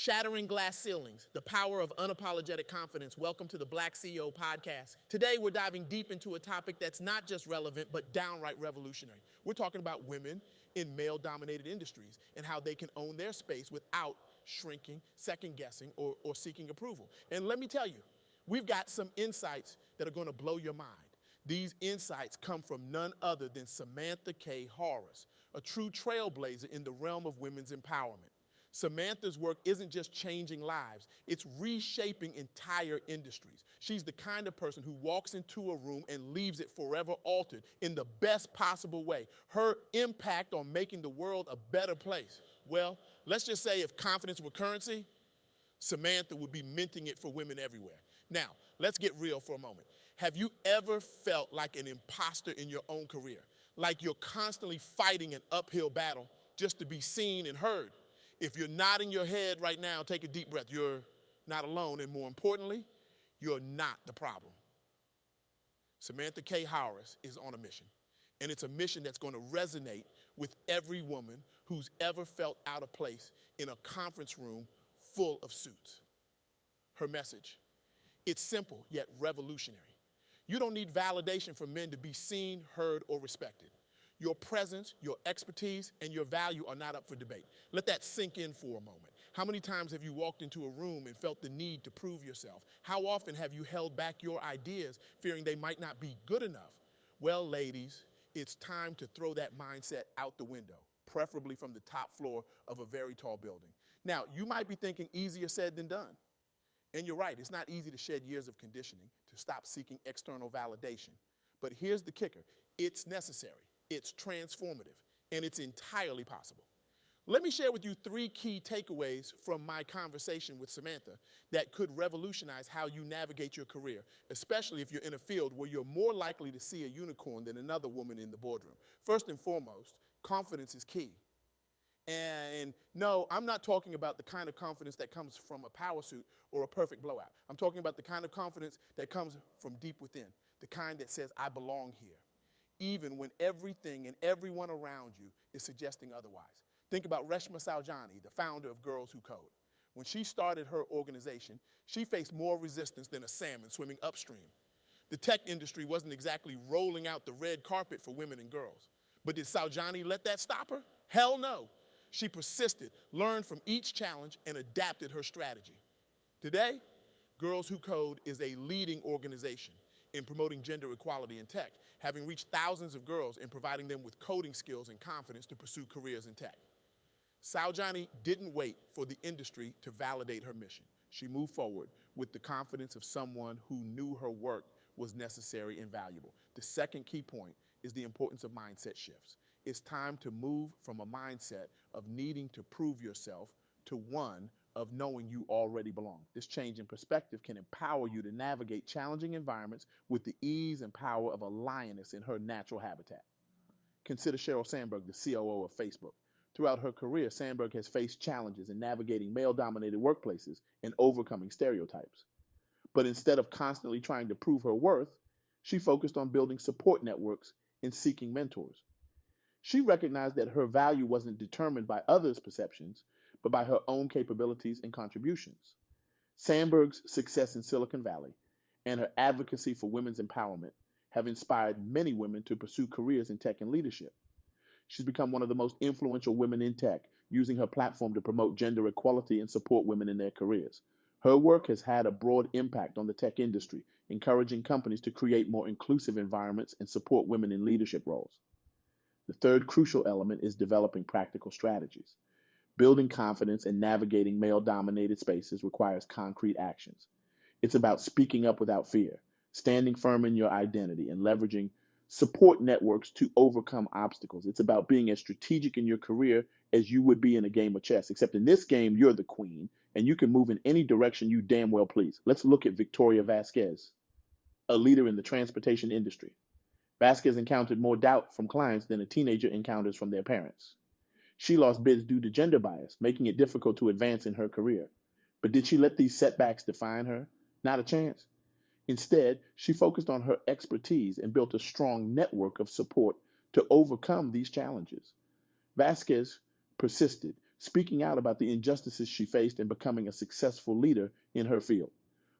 Shattering Glass Ceilings, the power of unapologetic confidence. Welcome to the BlackCEO Podcast. Today, we're diving deep into a topic that's not just relevant, but downright revolutionary. We're talking about women in male-dominated industries and how they can own their space without shrinking, second-guessing, or seeking approval. And let me tell you, we've got some insights that are going to blow your mind. These insights come from none other than Samantha Kaye Haaris, a true trailblazer in the realm of women's empowerment. Samantha's work isn't just changing lives, it's reshaping entire industries. She's the kind of person who walks into a room and leaves it forever altered in the best possible way. Her impact on making the world a better place. Well, let's just say if confidence were currency, Samantha would be minting it for women everywhere. Now, let's get real for a moment. Have you ever felt like an imposter in your own career? Like you're constantly fighting an uphill battle just to be seen and heard? If you're nodding your head right now, take a deep breath. You're not alone, and more importantly, you're not the problem. Samantha Kaye Haaris is on a mission, and it's a mission that's going to resonate with every woman who's ever felt out of place in a conference room full of suits. Her message, it's simple yet revolutionary. You don't need validation from men to be seen, heard, or respected. Your presence, your expertise, and your value are not up for debate. Let that sink in for a moment. How many times have you walked into a room and felt the need to prove yourself? How often have you held back your ideas, fearing they might not be good enough? Well, ladies, it's time to throw that mindset out the window, preferably from the top floor of a very tall building. Now, you might be thinking easier said than done. And you're right, it's not easy to shed years of conditioning, to stop seeking external validation. But here's the kicker, it's necessary. It's transformative, and it's entirely possible. Let me share with you 3 key takeaways from my conversation with Samantha that could revolutionize how you navigate your career, especially if you're in a field where you're more likely to see a unicorn than another woman in the boardroom. First and foremost, confidence is key. And no, I'm not talking about the kind of confidence that comes from a power suit or a perfect blowout. I'm talking about the kind of confidence that comes from deep within, the kind that says, I belong here, even when everything and everyone around you is suggesting otherwise. Think about Reshma Saujani, the founder of Girls Who Code. When she started her organization, she faced more resistance than a salmon swimming upstream. The tech industry wasn't exactly rolling out the red carpet for women and girls. But did Saujani let that stop her? Hell no. She persisted, learned from each challenge, and adapted her strategy. Today, Girls Who Code is a leading organization in promoting gender equality in tech, having reached thousands of girls and providing them with coding skills and confidence to pursue careers in tech. Saujani didn't wait for the industry to validate her mission. She moved forward with the confidence of someone who knew her work was necessary and valuable. The second key point is the importance of mindset shifts. It's time to move from a mindset of needing to prove yourself to one of knowing you already belong. This change in perspective can empower you to navigate challenging environments with the ease and power of a lioness in her natural habitat. Consider Sheryl Sandberg, the COO of Facebook. Throughout her career, Sandberg has faced challenges in navigating male-dominated workplaces and overcoming stereotypes. But instead of constantly trying to prove her worth, she focused on building support networks and seeking mentors. She recognized that her value wasn't determined by others' perceptions, but by her own capabilities and contributions. Sandberg's success in Silicon Valley and her advocacy for women's empowerment have inspired many women to pursue careers in tech and leadership. She's become one of the most influential women in tech, using her platform to promote gender equality and support women in their careers. Her work has had a broad impact on the tech industry, encouraging companies to create more inclusive environments and support women in leadership roles. The third crucial element is developing practical strategies. Building confidence and navigating male-dominated spaces requires concrete actions. It's about speaking up without fear, standing firm in your identity, and leveraging support networks to overcome obstacles. It's about being as strategic in your career as you would be in a game of chess, except in this game, you're the queen, and you can move in any direction you damn well please. Let's look at Victoria Vasquez, a leader in the transportation industry. Vasquez encountered more doubt from clients than a teenager encounters from their parents. She lost bids due to gender bias, making it difficult to advance in her career. But did she let these setbacks define her? Not a chance. Instead, she focused on her expertise and built a strong network of support to overcome these challenges. Vasquez persisted, speaking out about the injustices she faced and becoming a successful leader in her field.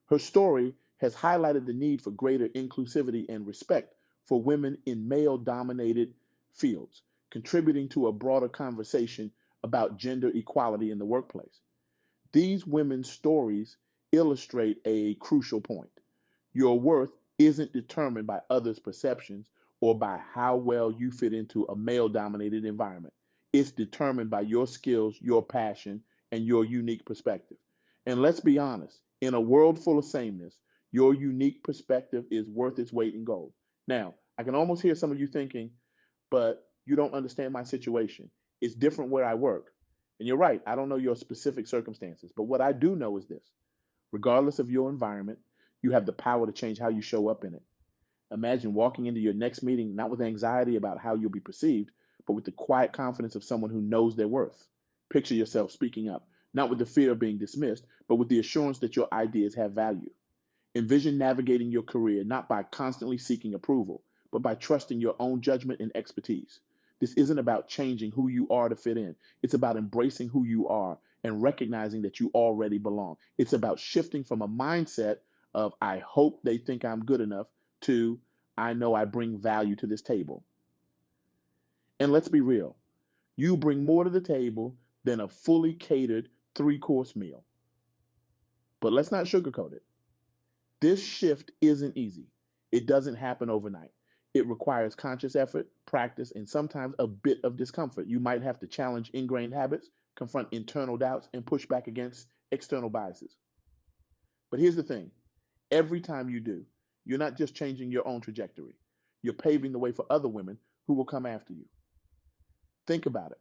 Her story has highlighted the need for greater inclusivity and respect for women in male-dominated fields, contributing to a broader conversation about gender equality in the workplace. These women's stories illustrate a crucial point. Your worth isn't determined by others' perceptions or by how well you fit into a male dominated environment. It's determined by your skills, your passion, and your unique perspective. And let's be honest, in a world full of sameness, your unique perspective is worth its weight in gold. Now, I can almost hear some of you thinking, but you don't understand my situation. It's different where I work. And you're right, I don't know your specific circumstances, but what I do know is this: regardless of your environment, you have the power to change how you show up in it. Imagine walking into your next meeting not with anxiety about how you'll be perceived, but with the quiet confidence of someone who knows their worth. Picture yourself speaking up, not with the fear of being dismissed, but with the assurance that your ideas have value. Envision navigating your career not by constantly seeking approval, but by trusting your own judgment and expertise. This isn't about changing who you are to fit in. It's about embracing who you are and recognizing that you already belong. It's about shifting from a mindset of, I hope they think I'm good enough, to, I know I bring value to this table. And let's be real, you bring more to the table than a fully catered 3-course meal. But let's not sugarcoat it. This shift isn't easy. It doesn't happen overnight. It requires conscious effort, practice, and sometimes a bit of discomfort. You might have to challenge ingrained habits, confront internal doubts, and push back against external biases. But here's the thing. Every time you do, you're not just changing your own trajectory. You're paving the way for other women who will come after you. Think about it.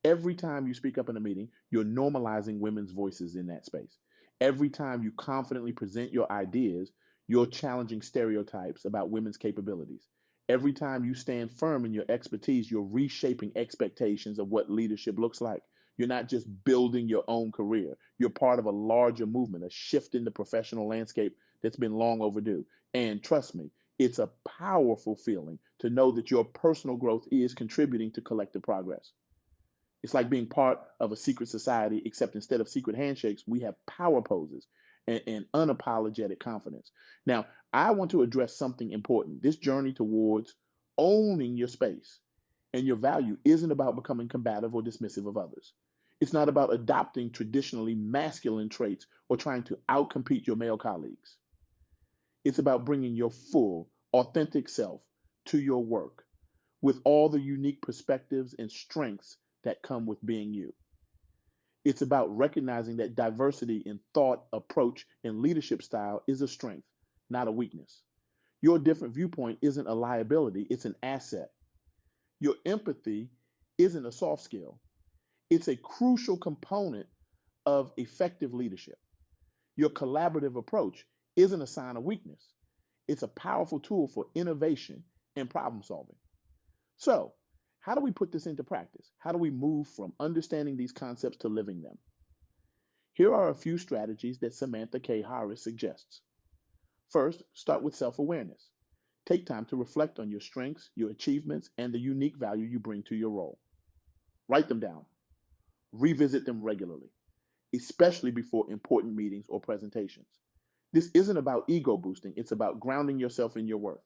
Every time you speak up in a meeting, you're normalizing women's voices in that space. Every time you confidently present your ideas, you're challenging stereotypes about women's capabilities. Every time you stand firm in your expertise, you're reshaping expectations of what leadership looks like. You're not just building your own career. You're part of a larger movement, a shift in the professional landscape that's been long overdue. And trust me, it's a powerful feeling to know that your personal growth is contributing to collective progress. It's like being part of a secret society, except instead of secret handshakes, we have power poses and unapologetic confidence. Now, I want to address something important. This journey towards owning your space and your value isn't about becoming combative or dismissive of others. It's not about adopting traditionally masculine traits or trying to outcompete your male colleagues. It's about bringing your full, authentic self to your work with all the unique perspectives and strengths that come with being you. It's about recognizing that diversity in thought, approach, and leadership style is a strength, not a weakness. Your different viewpoint isn't a liability, it's an asset. Your empathy isn't a soft skill, it's a crucial component of effective leadership. Your collaborative approach isn't a sign of weakness, it's a powerful tool for innovation and problem solving. So, how do we put this into practice? How do we move from understanding these concepts to living them? Here are a few strategies that Samantha Kaye Haaris suggests. First, start with self-awareness. Take time to reflect on your strengths, your achievements, and the unique value you bring to your role. Write them down. Revisit them regularly, especially before important meetings or presentations. This isn't about ego boosting, it's about grounding yourself in your worth.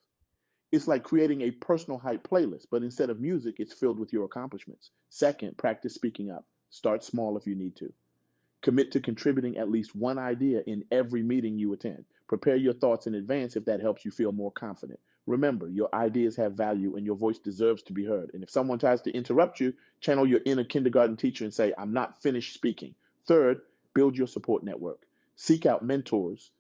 It's like creating a personal hype playlist, but instead of music, it's filled with your accomplishments. Second, practice speaking up. Start small if you need to. Commit to contributing at least one idea in every meeting you attend. Prepare your thoughts in advance if that helps you feel more confident. Remember, your ideas have value and your voice deserves to be heard. And if someone tries to interrupt you, channel your inner kindergarten teacher and say, I'm not finished speaking. Third, build your support network. Seek out mentors,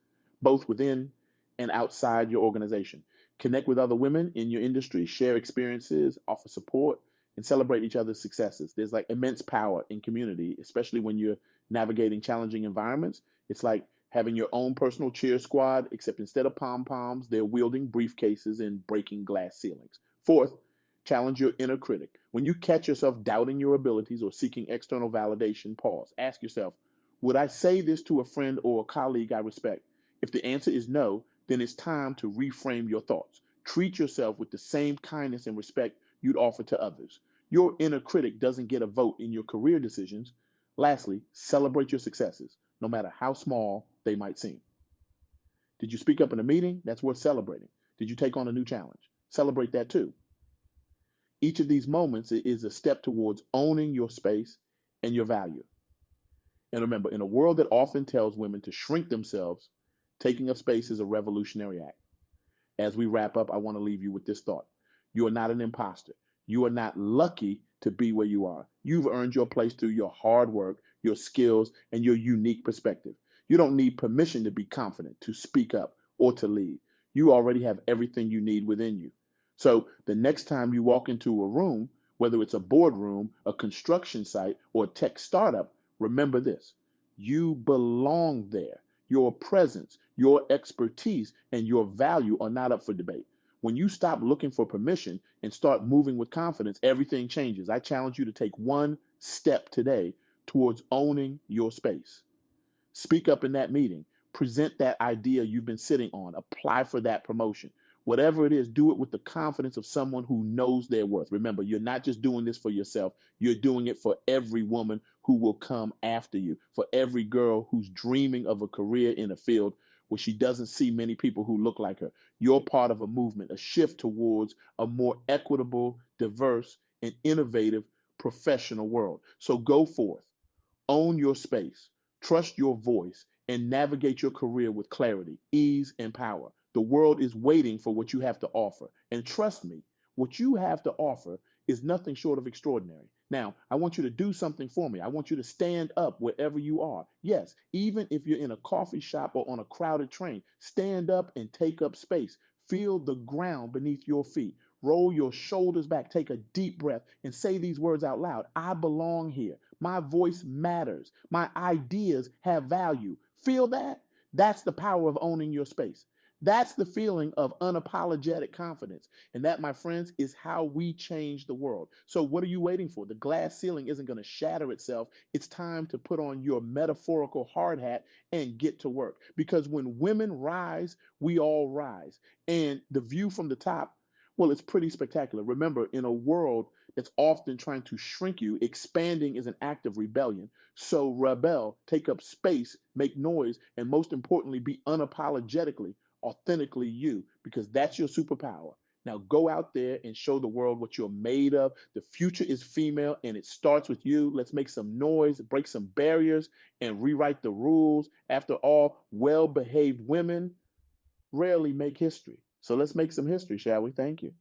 both within and outside your organization. Connect with other women in your industry, share experiences, offer support, and celebrate each other's successes. There's like immense power in community, especially when you're navigating challenging environments. It's like having your own personal cheer squad, except instead of pom-poms, they're wielding briefcases and breaking glass ceilings. Fourth, challenge your inner critic. When you catch yourself doubting your abilities or seeking external validation, pause. Ask yourself, would I say this to a friend or a colleague I respect? If the answer is no, then it's time to reframe your thoughts. Treat yourself with the same kindness and respect you'd offer to others. Your inner critic doesn't get a vote in your career decisions. Lastly, celebrate your successes, no matter how small they might seem. Did you speak up in a meeting? That's worth celebrating. Did you take on a new challenge? Celebrate that too. Each of these moments is a step towards owning your space and your value. And remember, in a world that often tells women to shrink themselves, taking up space is a revolutionary act. As we wrap up, I want to leave you with this thought. You are not an imposter. You are not lucky to be where you are. You've earned your place through your hard work, your skills, and your unique perspective. You don't need permission to be confident, to speak up, or to lead. You already have everything you need within you. So the next time you walk into a room, whether it's a boardroom, a construction site, or a tech startup, remember this. You belong there. Your presence, your expertise, and your value are not up for debate. When you stop looking for permission and start moving with confidence, everything changes. I challenge you to take one step today towards owning your space. Speak up in that meeting. Present that idea you've been sitting on. Apply for that promotion. Whatever it is, do it with the confidence of someone who knows their worth. Remember, you're not just doing this for yourself. You're doing it for every woman who will come after you, for every girl who's dreaming of a career in a field where she doesn't see many people who look like her. You're part of a movement, a shift towards a more equitable, diverse, and innovative professional world. So go forth, own your space, trust your voice, and navigate your career with clarity, ease, and power. The world is waiting for what you have to offer. And trust me, what you have to offer is nothing short of extraordinary. Now, I want you to do something for me. I want you to stand up wherever you are. Yes, even if you're in a coffee shop or on a crowded train, stand up and take up space. Feel the ground beneath your feet. Roll your shoulders back. Take a deep breath and say these words out loud. I belong here. My voice matters. My ideas have value. Feel that? That's the power of owning your space. That's the feeling of unapologetic confidence. And that, my friends, is how we change the world. So what are you waiting for? The glass ceiling isn't going to shatter itself. It's time to put on your metaphorical hard hat and get to work. Because when women rise, we all rise. And the view from the top, well, it's pretty spectacular. Remember, in a world that's often trying to shrink you, expanding is an act of rebellion. So rebel, take up space, make noise, and most importantly, be unapologetically, authentically you, because that's your superpower. Now go out there and show the world what you're made of. The future is female and it starts with you. Let's make some noise, break some barriers, and rewrite the rules. After all, well-behaved women rarely make history. So let's make some history, shall we? Thank you.